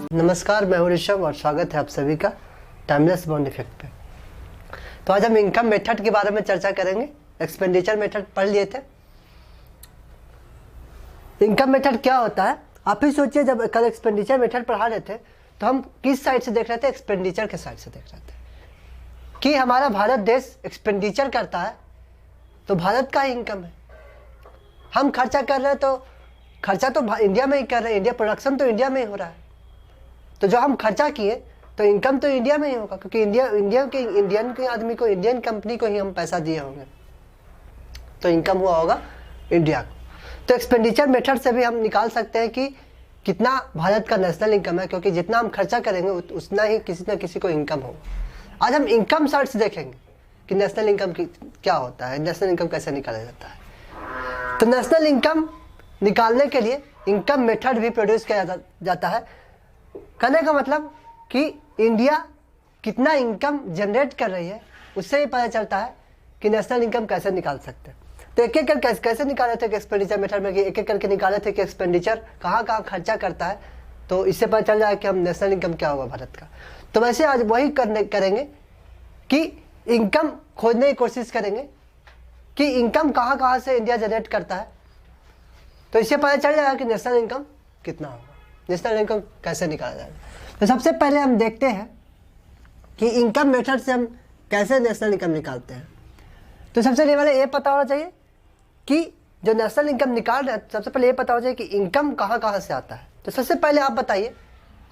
नमस्कार, मैं हूं ऋषभ और स्वागत है आप सभी का टाइमलेस बॉन्ड इफेक्ट पे। तो आज हम इनकम मेथड के बारे में चर्चा करेंगे। एक्सपेंडिचर मेथड पढ़ लिए थे। इनकम मेथड क्या होता है आप ही सोचिए। जब कल एक्सपेंडिचर मेथड पढ़ा रहे थे तो हम किस साइड से देख रहे थे? एक्सपेंडिचर के साइड से देख रहे थे कि हमारा भारत देश एक्सपेंडिचर करता है तो भारत का ही इनकम है। हम खर्चा कर रहे हैं तो खर्चा तो इंडिया में ही कर रहे हैं, इंडिया प्रोडक्शन तो इंडिया में ही हो रहा है। तो जो हम खर्चा किए तो इनकम तो इंडिया में ही होगा, क्योंकि इंडियन के आदमी को, इंडियन कंपनी को ही हम पैसा दिए होंगे, तो इनकम हुआ होगा इंडिया को। तो एक्सपेंडिचर मेथड से भी हम निकाल सकते हैं कि कितना भारत का नेशनल इनकम है, क्योंकि जितना हम खर्चा करेंगे उतना ही किसी न किसी को इनकम होगा। आज हम इनकम साइड से देखेंगे कि नेशनल इनकम क्या होता है, नेशनल इनकम कैसे निकाला जाता है। तो नेशनल इनकम निकालने के लिए इनकम मेथड भी प्रोड्यूस किया जाता है। कहने का मतलब कि इंडिया कितना इनकम जनरेट कर रही है, उससे ही पता चलता है कि नेशनल इनकम कैसे निकाल सकते हैं। तो एक एक करके कैसे निकाले थे कि एक्सपेंडिचर मेथड में, कि एक एक करके निकाले थे कि एक्सपेंडिचर कहाँ कहाँ खर्चा करता है, तो इससे पता चल जाए कि हम नेशनल इनकम क्या होगा भारत का। तो वैसे आज वही करेंगे कि इनकम खोजने की कोशिश करेंगे कि इनकम कहाँ कहाँ से इंडिया जनरेट करता है, तो इससे पता चल जाएगा कि नेशनल इनकम कितना होगा, नेशनल इनकम कैसे निकाला जाएगा। तो सबसे पहले हम देखते हैं कि इनकम मेथड से हम कैसे नेशनल इनकम निकालते हैं। तो सबसे पहले ये पता होना चाहिए कि जो नेशनल इनकम निकाल रहे हैं, सबसे पहले ये पता होना चाहिए कि इनकम कहाँ कहाँ से आता है। तो सबसे पहले आप बताइए,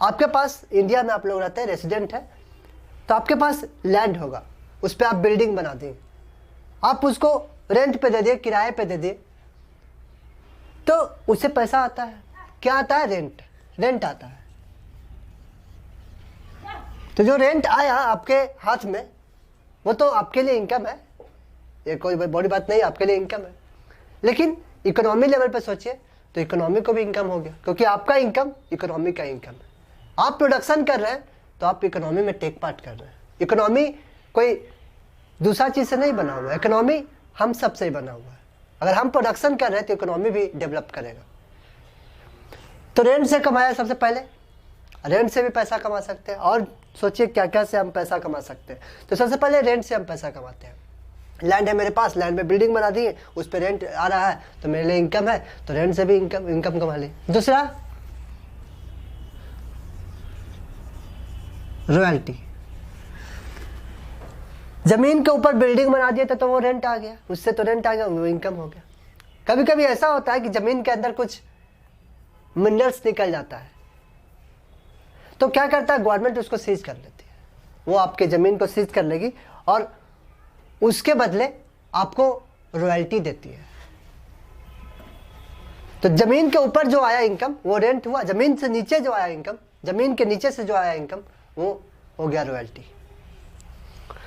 आपके पास इंडिया में आप लोग रहते हैं, रेसिडेंट है, तो आपके पास लैंड होगा, उस पर आप बिल्डिंग बना देंगे, आप उसको रेंट पे दे दिए, किराए पे दे दिए, तो उससे पैसा आता है। क्या आता है? रेंट आता है। तो जो रेंट आया आपके हाथ में, वो तो आपके लिए इनकम है, ये कोई बड़ी बात नहीं, आपके लिए इनकम है। लेकिन इकोनॉमी लेवल पे सोचिए तो इकोनॉमी को भी इनकम हो गया, क्योंकि आपका इनकम इकोनॉमी का इनकम है। आप प्रोडक्शन कर रहे हैं तो आप इकोनॉमी में टेक पार्ट कर रहे हैं। इकोनॉमी कोई दूसरा चीज से नहीं बना हुआ है, इकोनॉमी हम सब से ही बना हुआ है। अगर हम प्रोडक्शन कर रहे हैं तो इकोनॉमी भी डेवलप करेगा। तो रेंट से कमाया, सबसे पहले रेंट से भी पैसा कमा सकते हैं। और सोचिए क्या क्या से हम पैसा कमा सकते हैं। तो सबसे पहले रेंट से हम पैसा कमाते हैं। लैंड है मेरे पास, लैंड में बिल्डिंग बना दी है, उस पर रेंट आ रहा है, तो मेरे लिए इनकम है, तो रेंट से भी इनकम कमा ली। दूसरा, रॉयल्टी। जमीन के ऊपर बिल्डिंग बना दिया तो वो रेंट आ गया, उससे तो रेंट आ गया, वो इनकम हो गया। कभी कभी ऐसा होता है कि जमीन के अंदर कुछ मिनरल्स निकल जाता है, तो क्या करता है, गवर्नमेंट उसको सीज कर लेती है। वो आपके जमीन को सीज कर लेगी और उसके बदले आपको रॉयल्टी देती है। तो जमीन के ऊपर जो आया इनकम वो रेंट हुआ, जमीन से नीचे जो आया इनकम, जमीन के नीचे से जो आया इनकम वो हो गया रॉयल्टी।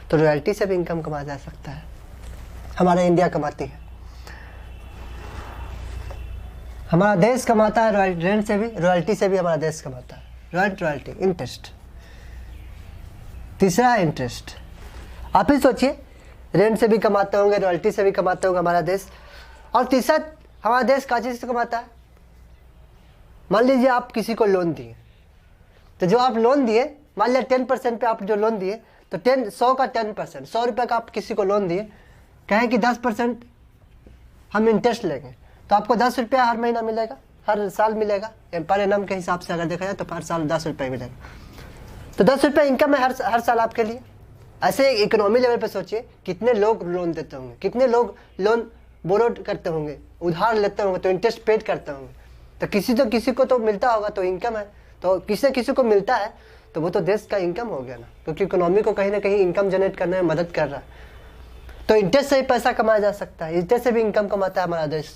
तो रॉयल्टी से भी इनकम कमाया जा सकता है। हमारा इंडिया कमाती है, हमारा देश कमाता है रेंट से भी, रॉयल्टी से भी हमारा देश कमाता है। Royalty, interest. तीसरा है इंटरेस्ट। आप ही सोचिए, रेंट से भी कमाते होंगे, रॉयल्टी से भी कमाते होंगे हमारा देश। और तीसरा, हमारा देश क्या चीज से कमाता है? मान लीजिए आप किसी को लोन दिए, तो जो आप लोन दिए, मान लिया 10% पे आप जो लोन दिए, तो 100 का 10%, 100 रुपये का आप किसी को लोन दिए, कहें कि 10% हम इंटरेस्ट लेंगे, तो आपको 10 रुपया हर महीना मिलेगा, हर साल मिलेगा। पर एनम के हिसाब से अगर देखा जाए तो हर साल 10 रुपये मिलेगा। तो 10 रुपये इनकम है हर साल आपके लिए। ऐसे इकोनॉमी लेवल पे सोचिए, कितने लोग लोन देते होंगे, कितने लोग लोन बोरो करते होंगे, उधार लेते होंगे, तो इंटरेस्ट पेड करते होंगे। तो किसी को तो मिलता होगा, तो इनकम है। तो किसी को मिलता है तो वो तो देश का इनकम हो गया ना, क्योंकि इकोनॉमी को कहीं ना कहीं इनकम जनरेट करने में मदद कर रहा है। तो इंटरेस्ट से ही पैसा कमाया जा सकता है, इंटरेस्ट से भी इनकम कमाता है हमारा देश।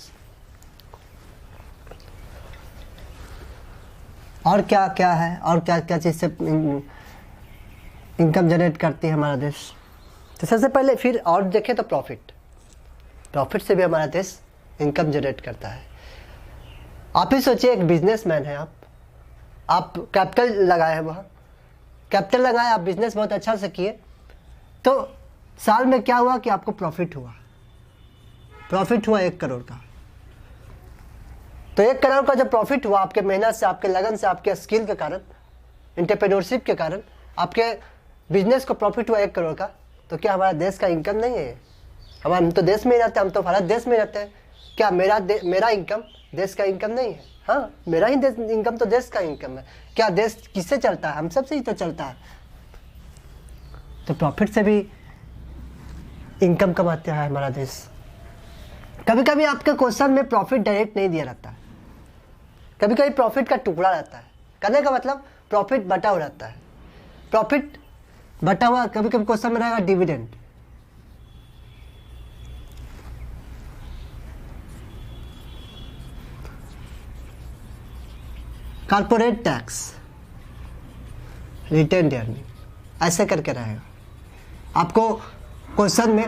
और क्या क्या है, और क्या क्या चीज़ से इनकम जनरेट करती है हमारा देश। तो सबसे पहले फिर और देखें तो प्रॉफिट से भी हमारा देश इनकम जनरेट करता है। आप ही सोचिए, एक बिजनेसमैन है, आप कैपिटल लगाए हैं, वहाँ कैपिटल लगाए, आप बिजनेस बहुत अच्छा से किए, तो साल में क्या हुआ कि आपको प्रॉफिट हुआ 1 करोड़ का। तो 1 करोड़ का जब प्रॉफिट हुआ आपके मेहनत से, आपके लगन से, आपके स्किल के कारण, एंटरप्रेन्योरशिप के कारण आपके बिजनेस को प्रॉफिट हुआ 1 करोड़ का, तो क्या हमारा देश का इनकम नहीं है? हम तो देश में ही रहते हैं, हम तो भारत देश में रहते हैं। क्या मेरा इनकम देश का इनकम नहीं है? हाँ, मेरा ही इनकम तो देश का इनकम है। क्या देश किससे चलता है? हम सब से ही तो चलता है। तो प्रॉफिट से भी इनकम कमाते हैं हमारा देश। कभी कभी आपके क्वेश्चन में प्रॉफिट डायरेक्ट नहीं दिया रहता है, कभी कभी प्रॉफिट का टुकड़ा रहता है। कहने का मतलब प्रॉफिट बटा हुआ रहता है। प्रॉफिट बटा हुआ कभी कभी क्वेश्चन में रहेगा dividend, corporate tax, retain earning, ऐसे करके रहेगा। आपको क्वेश्चन में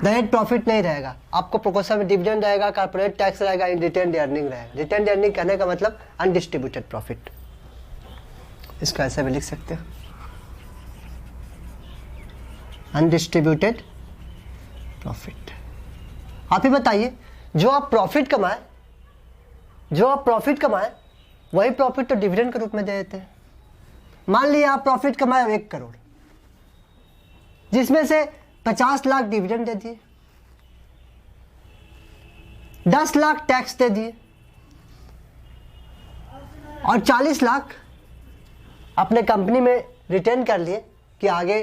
डायरेक्ट प्रॉफिट नहीं रहेगा, आपको क्वेश्चन में डिविडेंड रहेगा, कॉर्पोरेट टैक्स रहेगा, रिटेन अर्निंग रहेगा। रिटेन अर्निंग कहने का मतलब अनडिस्ट्रीब्यूटेड प्रॉफिट, इसको ऐसे भी लिख सकते हो, अनडिस्ट्रीब्यूटेड प्रॉफिट। आप ही बताइए, जो आप प्रॉफिट कमाए वही प्रॉफिट तो डिविडेंड के रूप में दे देते हैं। मान लिया आप प्रॉफिट कमाए 1 करोड़, जिसमें से 50 लाख डिविडेंड दे दिए, 10 लाख टैक्स दे दिए और 40 लाख अपने कंपनी में रिटेन कर लिए कि आगे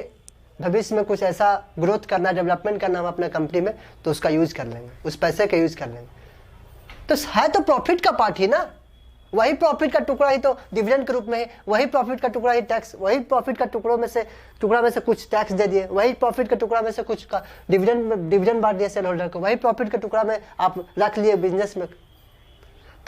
भविष्य में कुछ ऐसा ग्रोथ करना, डेवलपमेंट करना हम अपने कंपनी में, तो उसका यूज कर लेंगे, उस पैसे का यूज कर लेंगे। तो है तो प्रॉफिट का पार्ट ही ना, वही प्रॉफिट का टुकड़ा ही तो डिविडेंड के रूप में है, वही प्रॉफिट का टुकड़ा ही टैक्स, वही प्रॉफिट का टुकड़ा में से कुछ टैक्स दे दिए, वही प्रॉफिट का टुकड़ा में से कुछ का डिविडेंड बांट दिया शेयर होल्डर को, वही प्रॉफिट का टुकड़ा में आप रख लिए बिजनेस में।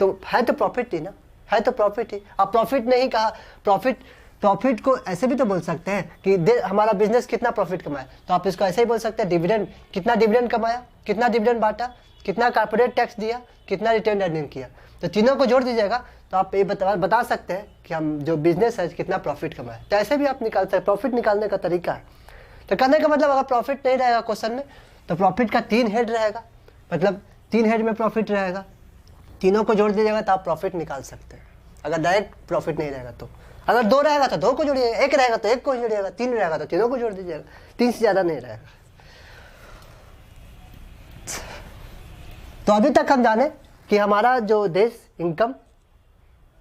तो है तो प्रॉफिट ही ना, है तो प्रॉफिट ही। आप प्रॉफिट नहीं कहा, प्रॉफिट को ऐसे भी तो बोल सकते हैं कि हमारा बिजनेस कितना प्रॉफिट कमाया, तो आप इसको ऐसे ही बोल सकते हैं डिविडेंड, कितना डिविडेंड कमाया, कितना डिविडेंड बांटा, कितना कॉर्पोरेट टैक्स दिया, कितना रिटेन अर्निंग किया। तो तीनों को जोड़ दीजिएगा तो आप ये बता सकते हैं कि हम जो बिजनेस है कितना प्रॉफिट कमाए। तो ऐसे भी आप निकाल सकते हैं, प्रॉफिट निकालने का तरीका है। तो कहने का मतलब अगर प्रॉफिट नहीं रहेगा क्वेश्चन में, तो प्रॉफिट का 3 हेड रहेगा, मतलब 3 हेड में प्रॉफिट रहेगा, तीनों को जोड़ दीजिएगा तो आप प्रॉफिट निकाल सकते हैं। अगर डायरेक्ट प्रॉफिट नहीं रहेगा तो, अगर 2 रहेगा तो 2 को जोड़िएगा, 1 रहेगा तो 1 को जोड़िएगा, 3 रहेगा तो तीनों को जोड़ दीजिएगा, 3 से ज़्यादा नहीं रहेगा। तो अभी तक हम जाने कि हमारा जो देश इनकम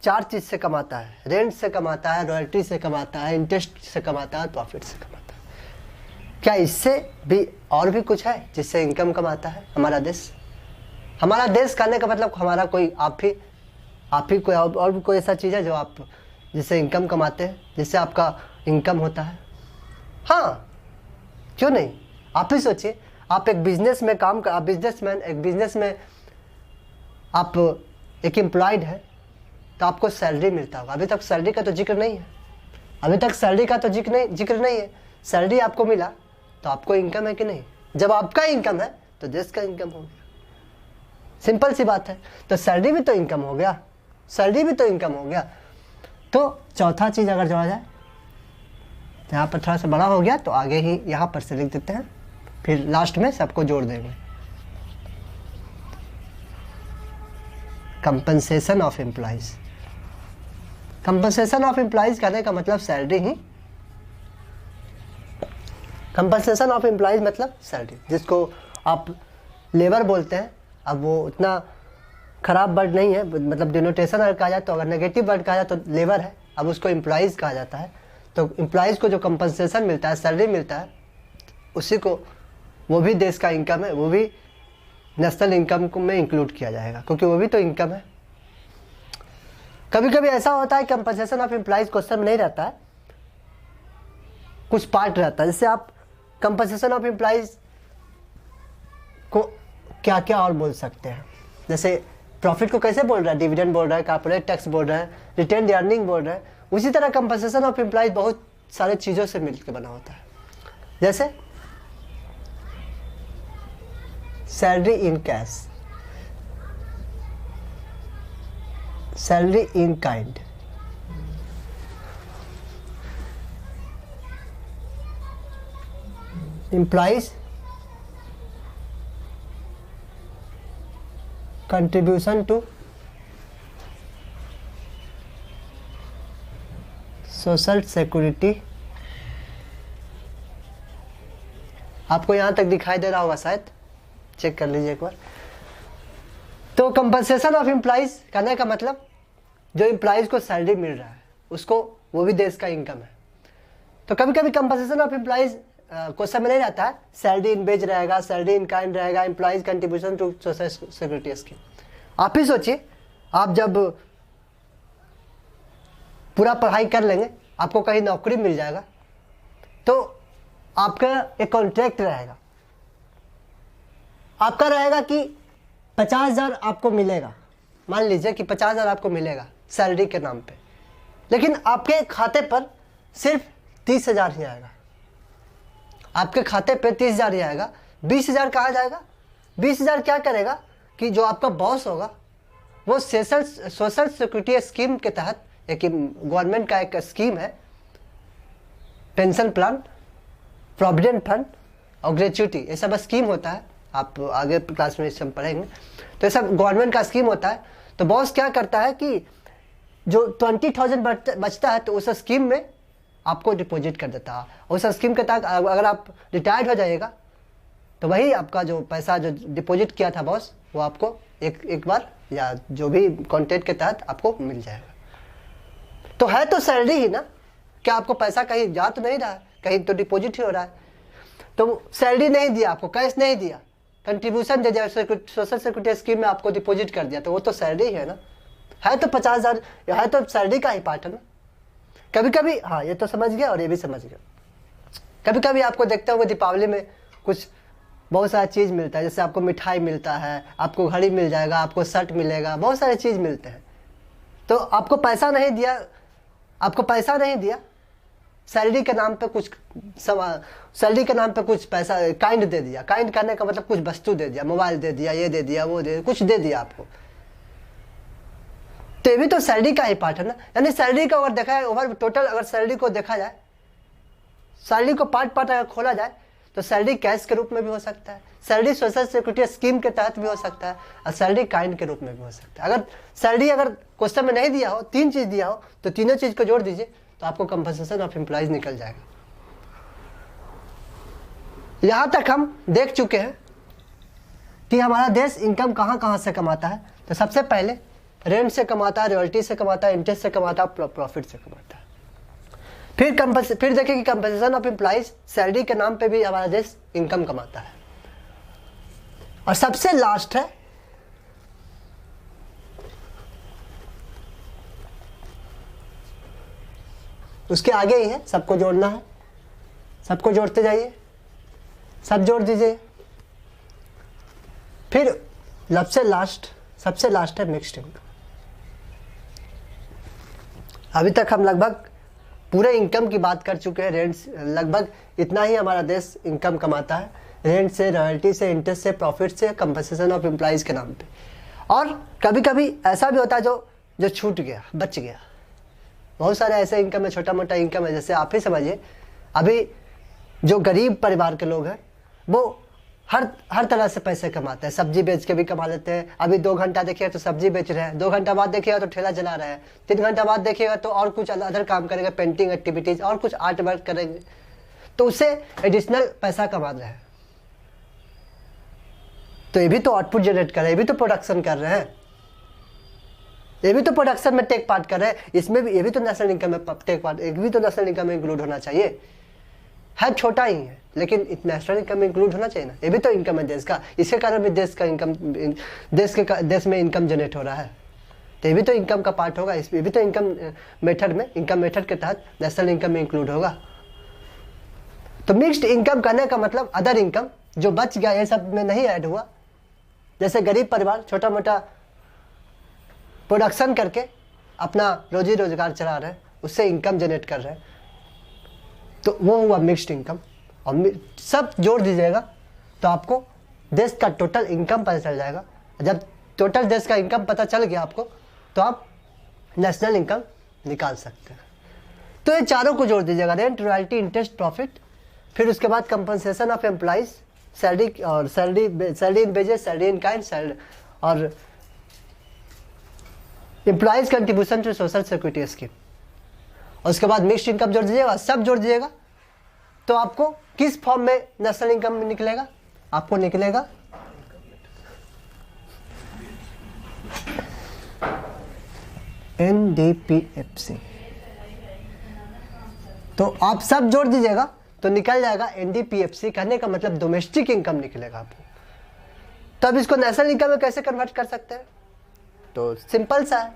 4 चीज़ से कमाता है, रेंट से कमाता है, रॉयल्टी से कमाता है, इंटरेस्ट से कमाता है, प्रॉफिट से कमाता है। क्या इससे भी और भी कुछ है जिससे इनकम कमाता है हमारा देश? हमारा देश कहने का मतलब हमारा कोई आप ही कोई और भी कोई ऐसा चीज़ है जो आप जिससे इनकम कमाते हैं, जिससे आपका इनकम होता है? हाँ, क्यों नहीं। आप ही सोचिए, आप एक बिजनेस में काम कर, आप बिजनेसमैन, एक बिजनेस में आप एक एम्प्लॉयड है तो आपको सैलरी मिलता होगा। अभी तक सैलरी का तो जिक्र नहीं है, अभी तक सैलरी का तो जिक्र नहीं है। सैलरी आपको मिला तो आपको इनकम है कि नहीं? जब आपका इनकम है तो देश का इनकम हो गया, सिंपल सी बात है। तो सैलरी भी तो इनकम हो गया, सैलरी भी तो इनकम हो गया। तो चौथा चीज़ अगर जोड़ा जाए, यहाँ पर थोड़ा सा बड़ा हो गया तो आगे ही यहाँ पर से लिख देते हैं, फिर लास्ट में सबको जोड़ देंगे। Compensation of employees, compensation of employees कहने का मतलब salary he, compensation of employees मतलब सैलरी, जिसको आप लेबर बोलते हैं। अब वो उतना खराब वर्ड नहीं है, मतलब डिनोटेशन अगर कहा जाए तो, अगर नेगेटिव वर्ड कहा जाए तो लेबर है, अब उसको एम्प्लॉइज कहा जाता है। तो एम्प्लॉइज को जो कंपनसेशन मिलता है, सैलरी मिलता है, उसी को, वो भी देश का इनकम है, वो भी नेशनल इनकम में इंक्लूड किया जाएगा, क्योंकि वो भी तो इनकम है। कभी कभी ऐसा होता है कंपनसेशन ऑफ एम्प्लॉइज क्वेश्चन में नहीं रहता है, कुछ पार्ट रहता है। जैसे आप कंपनसेशन ऑफ एम्प्लॉइज को क्या क्या और बोल सकते हैं, जैसे प्रॉफिट को कैसे बोल रहा है, डिविडेंड बोल रहा है, कॉर्पोरेट टैक्स बोल रहा है, रिटेन अर्निंग बोल रहा है। उसी तरह कंपनसेशन ऑफ एम्प्लॉइज बहुत सारे चीज़ों से मिलकर बना होता है, जैसे salary in cash, salary in kind, employees contribution to social security, आपको यहाँ तक दिखाई दे रहा होगा शायद, चेक कर लीजिए एक बार। तो कंपनसेशन ऑफ एम्प्लॉइज करने का मतलब जो एम्प्लॉइज को सैलरी मिल रहा है उसको, वो भी देश का इनकम है। तो कभी कभी कंपनसेशन ऑफ एम्प्लॉइज क्वेश्चन में नहीं रहता है, सैलरी इन वेज रहेगा, सैलरी इन काइंड रहेगा, employees contribution to social security scheme. आप ही सोचिए, आप जब पूरा पढ़ाई कर लेंगे, आपको कहीं नौकरी मिल जाएगा, तो आपका एक कॉन्ट्रैक्ट रहेगा, आपका रहेगा कि 50,000 आपको मिलेगा, मान लीजिए कि 50,000 आपको मिलेगा सैलरी के नाम पे, लेकिन आपके खाते पर सिर्फ 30,000 ही आएगा। आपके खाते पे 30,000 ही आएगा, 20,000 कहाँ जाएगा? 20,000 क्या करेगा कि जो आपका बॉस होगा वो सोशल सिक्योरिटी स्कीम के तहत, एक गवर्नमेंट का एक स्कीम है, पेंशन प्लान, प्रोविडेंट फंड और ग्रेच्युटी, ये सब स्कीम होता है, आप आगे क्लास में इस सब पढ़ेंगे। तो ये सब गवर्नमेंट का स्कीम होता है। तो बॉस क्या करता है कि जो 20,000 बचता है तो उस स्कीम में आपको डिपॉजिट कर देता है। उस स्कीम के तहत अगर आप रिटायर्ड हो जाइएगा तो वही आपका जो पैसा जो डिपॉजिट किया था बॉस, वो आपको एक बार या जो भी कॉन्ट्रैक्ट के तहत आपको मिल जाएगा। तो है तो सैलरी ही ना, क्या आपको पैसा कहीं जा तो नहीं रहा है, कहीं तो डिपॉजिट ही हो रहा है। तो सैलरी नहीं दिया आपको, कैश नहीं दिया, कंट्रीब्यूशन दे दिया, सोशल सिक्योरिटी स्कीम में आपको डिपॉजिट कर दिया, तो वो तो सैलरी है ना, है तो 50,000, है तो सैलरी का ही पार्ट है ना। कभी कभी, हाँ ये तो समझ गया और ये भी समझ गया, कभी कभी आपको देखते होंगे दीपावली में कुछ बहुत सारा चीज़ मिलता है, जैसे आपको मिठाई मिलता है, आपको घड़ी मिल जाएगा, आपको शर्ट मिलेगा, बहुत सारे चीज़ मिलते हैं। तो आपको पैसा नहीं दिया, आपको पैसा नहीं दिया, सैलरी के नाम पे कुछ सैलरी के नाम पे कुछ पैसा काइंड दे दिया। काइंड करने का मतलब कुछ वस्तु दे दिया, मोबाइल दे दिया, ये दे दिया, वो दे दिया, कुछ दे दिया आपको, तो ये भी तो सैलरी का ही पार्ट है ना। यानी सैलरी का अगर देखा जाए, ओवर टोटल अगर सैलरी को देखा जाए, सैलरी को पार्ट पार्ट अगर खोला जाए तो सैलरी कैश के रूप में भी हो सकता है, सैलरी सोशल सिक्योरिटी स्कीम के तहत भी हो सकता है, और सैलरी काइंड के रूप में भी हो सकता है। अगर सैलरी अगर क्वेश्चन में नहीं दिया हो, 3 चीज़ दिया हो, तो तीनों चीज़ को जोड़ दीजिए तो आपको कंपनसेशन ऑफ एम्प्लॉइज निकल जाएगा। यहाँ तक हम देख चुके हैं कि हमारा देश इनकम कहाँ कहाँ से कमाता है। तो सबसे पहले रेंट से कमाता है, रॉयल्टी से कमाता है, इंटरेस्ट से कमाता है, प्रॉफिट से कमाता है। फिर देखिए कि कंपनसेशन ऑफ एम्प्लॉइज, सैलरी के नाम पे भी हमारा देश इनकम कमाता है। और सबसे लास्ट है उसके आगे ही है, सबको जोड़ना है, सबको जोड़ते जाइए, सब जोड़ दीजिए। फिर सबसे लास्ट है मिक्स्ड इनकम। अभी तक हम लगभग पूरे इनकम की बात कर चुके हैं। रेंट लगभग इतना ही हमारा देश इनकम कमाता है, रेंट से, रॉयल्टी से, इंटरेस्ट से, प्रॉफिट से, कंपनसेशन ऑफ एम्प्लॉइज के नाम पे। और कभी कभी ऐसा भी होता है जो छूट गया, बच गया। बहुत सारे ऐसे इनकम है, छोटा मोटा इनकम है, जैसे आप ही समझिए, अभी जो गरीब परिवार के लोग हैं वो हर तरह से पैसे कमाते हैं, सब्जी बेच के भी कमा लेते हैं। अभी 2 घंटा देखिएगा तो सब्जी बेच रहे हैं, 2 घंटा बाद देखिएगा तो ठेला जला रहे हैं, 3 घंटा बाद देखिएगा तो और कुछ अदर काम करेंगे, पेंटिंग एक्टिविटीज और कुछ आर्ट वर्क करेंगे, तो उससे एडिशनल पैसा कमा रहे हैं। तो ये भी तो आउटपुट जनरेट कर रहे हैं, ये भी तो प्रोडक्शन कर रहे हैं, ये भी तो प्रोडक्शन में टेक पार्ट कर रहे हैं। इसमें भी ये भी तो नेशनल इनकम में टेक पार्ट, एक भी तो नेशनल इनकम में इंक्लूड होना चाहिए। है छोटा ही है लेकिन नेशनल इनकम में इंक्लूड होना चाहिए ना, ये भी तो इनकम है देश का, इसके कारण भी देश का इनकम, देश में इनकम जनरेट हो रहा है, तो ये भी तो इनकम का पार्ट होगा। इसमें भी तो इनकम मेथड के तहत नेशनल इनकम में इंक्लूड होगा। तो मिक्स्ड इनकम करने का मतलब अदर इनकम जो बच गया ये सब में नहीं ऐड हुआ, जैसे गरीब परिवार छोटा मोटा प्रोडक्शन करके अपना रोजी रोजगार चला रहे हैं, उससे इनकम जनरेट कर रहे हैं, तो वो हुआ मिक्स्ड इनकम। और सब जोड़ दीजिएगा तो आपको देश का टोटल इनकम पता चल जाएगा। जब टोटल देश का इनकम पता चल गया आपको तो आप नेशनल इनकम निकाल सकते हैं। तो ये चारों को जोड़ दीजिएगा, रेंट, रॉयल्टी, इंटरेस्ट, प्रॉफिट, फिर उसके बाद compensation of employees, salary in wages, salary in kind, और employees contribution to social security scheme. और उसके बाद मिक्स्ड इनकम जोड़ दीजिएगा, सब जोड़ दीजिएगा, तो आपको किस फॉर्म में नेशनल इनकम निकलेगा? आपको निकलेगा NDPFC। तो आप सब जोड़ दीजिएगा तो निकल जाएगा NDPFC। कहने का मतलब डोमेस्टिक इनकम निकलेगा आपको। तो अब इसको नेशनल इनकम में कैसे कन्वर्ट कर सकते हैं? तो सिंपल सा है,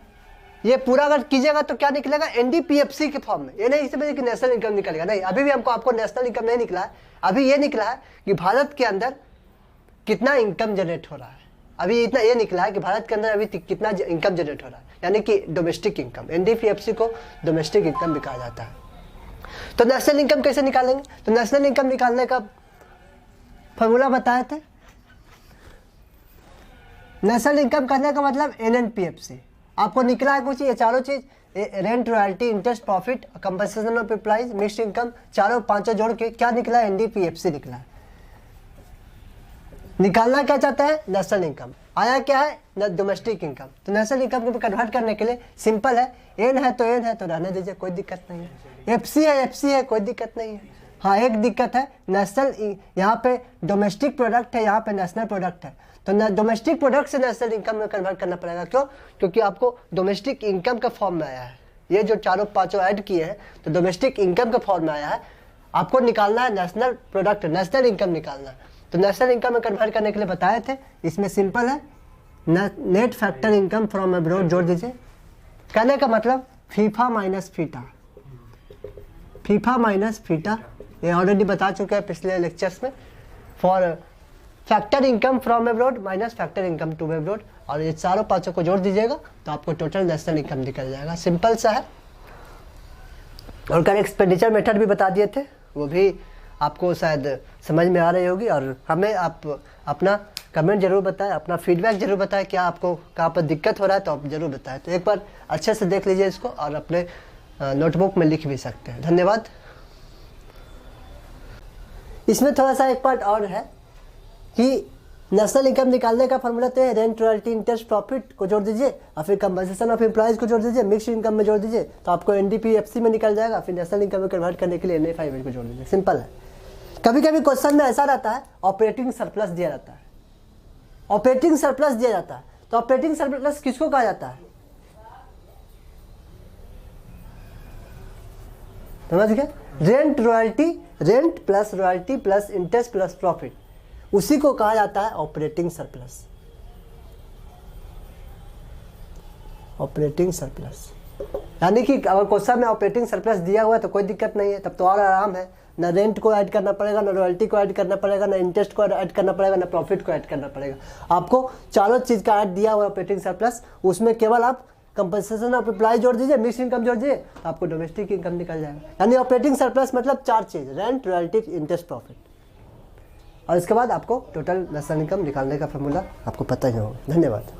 ये पूरा अगर कीजिएगा तो क्या निकलेगा? NDPFC के फॉर्म में। ये नहीं समझिए कि नेशनल इनकम निकलेगा, नहीं, अभी भी आपको नेशनल इनकम नहीं निकला है। अभी ये निकला है कि भारत के अंदर कितना इनकम जनरेट हो रहा है। अभी इतना ये निकला है कि भारत के अंदर अभी कितना इनकम जनरेट हो रहा है, यानी कि डोमेस्टिक इनकम। NDPFC को डोमेस्टिक इनकम भी कहा जाता है। तो नेशनल इनकम कैसे निकालेंगे? तो नेशनल इनकम निकालने का फॉर्मूला बताए थे। नेशनल इनकम करने का मतलब NNPFC। आपको निकला है कुछ ये चारों चीज, rent, royalty, interest, profit, compensation of employees, mixed income, चारों पांचों जोड़ के क्या निकला है? NDPFC निकला है। निकालना क्या चाहता है? National income. आया क्या है? Domestic income. तो नेशनल इनकम को कन्वर्ट करने के लिए सिंपल है, एन है तो रहने दीजिए, कोई दिक्कत नहीं है। FC है कोई दिक्कत नहीं है। हाँ, एक दिक्कत है, नेशनल यहाँ पे डोमेस्टिक प्रोडक्ट है, यहाँ पे नेशनल प्रोडक्ट है। तो डोमेस्टिक प्रोडक्ट से नेशनल इनकम में कन्वर्ट करना पड़ेगा। क्यों? क्योंकि आपको डोमेस्टिक इनकम का फॉर्म में आया है। ये जो चारों पांचों ऐड किए हैं तो डोमेस्टिक इनकम का फॉर्म में आया है। आपको निकालना है नेशनल प्रोडक्ट, नेशनल इनकम निकालना। तो नेशनल इनकम में कन्वर्ट करने के लिए बताए थे, इसमें सिंपल है, net factor income from abroad जोड़ दीजिए। कहने का मतलब FIFA minus FITA, FIFA minus FITA, ये ऑलरेडी बता चुके हैं पिछले लेक्चर्स में। For factor income from abroad minus factor income to abroad, और ये चारों पांचों को जोड़ दीजिएगा तो आपको टोटल नेशनल इनकम निकल जाएगा। सिंपल सा है। और कल एक्सपेंडिचर मेथड भी बता दिए थे, वो भी आपको शायद समझ में आ रही होगी। और हमें आप अपना कमेंट जरूर बताएं, अपना फीडबैक जरूर बताएं, क्या आपको कहाँ पर दिक्कत हो रहा है तो आप जरूर बताएं। तो एक बार अच्छे से देख लीजिए इसको और अपने नोटबुक में लिख भी सकते हैं। धन्यवाद। इसमें थोड़ा सा एक पार्ट और है कि नेशनल इनकम निकालने का फॉर्मूला तो है, रेंट, रॉयल्टी, इंटरेस्ट, प्रॉफिट को जोड़ दीजिए और फिर कंपनसेशन ऑफ एम्प्लॉइज को जोड़ दीजिए, मिक्स्ड इनकम में जोड़ दीजिए तो आपको NDPFC में निकल जाएगा। फिर नेशनल इनकम में कन्वर्ट करने के लिए NFI को जोड़ दीजिए। सिंपल है। कभी कभी क्वेश्चन में ऐसा रहता है, ऑपरेटिंग सरप्लस दिया जाता है, ऑपरेटिंग सरप्लस दिया जाता है। तो ऑपरेटिंग सरप्लस किसको कहा जाता है? समझ गए? Rent, royalty, rent plus royalty plus interest plus profit, उसी को कहा जाता है ऑपरेटिंग सरप्लस। ऑपरेटिंग सरप्लस यानी कि अगर क्वेश्चन में ऑपरेटिंग सरप्लस दिया हुआ है तो कोई दिक्कत नहीं है, तब तो और आराम है। ना रेंट को ऐड करना पड़ेगा, ना रॉयल्टी को ऐड करना पड़ेगा, ना इंटरेस्ट को ऐड करना पड़ेगा, ना प्रॉफिट को ऐड करना पड़ेगा। आपको चारों चीज का ऐड दिया हुआ ऑपरेटिंग सरप्लस, उसमें केवल आप कंपनसेशन ऑफ एम्प्लॉय जोड़ दीजिए, मिक्स्ड इनकम जोड़ दीजिए तो आपको डोमेस्टिक इनकम निकल जाएगा। यानी ऑपरेटिंग सरप्लस मतलब चार चीज, रेंट, रॉयल्टी, इंटरेस्ट, प्रॉफिट। और इसके बाद आपको टोटल नेशनल इनकम निकालने का फॉर्मूला आपको पता ही होगा। धन्यवाद।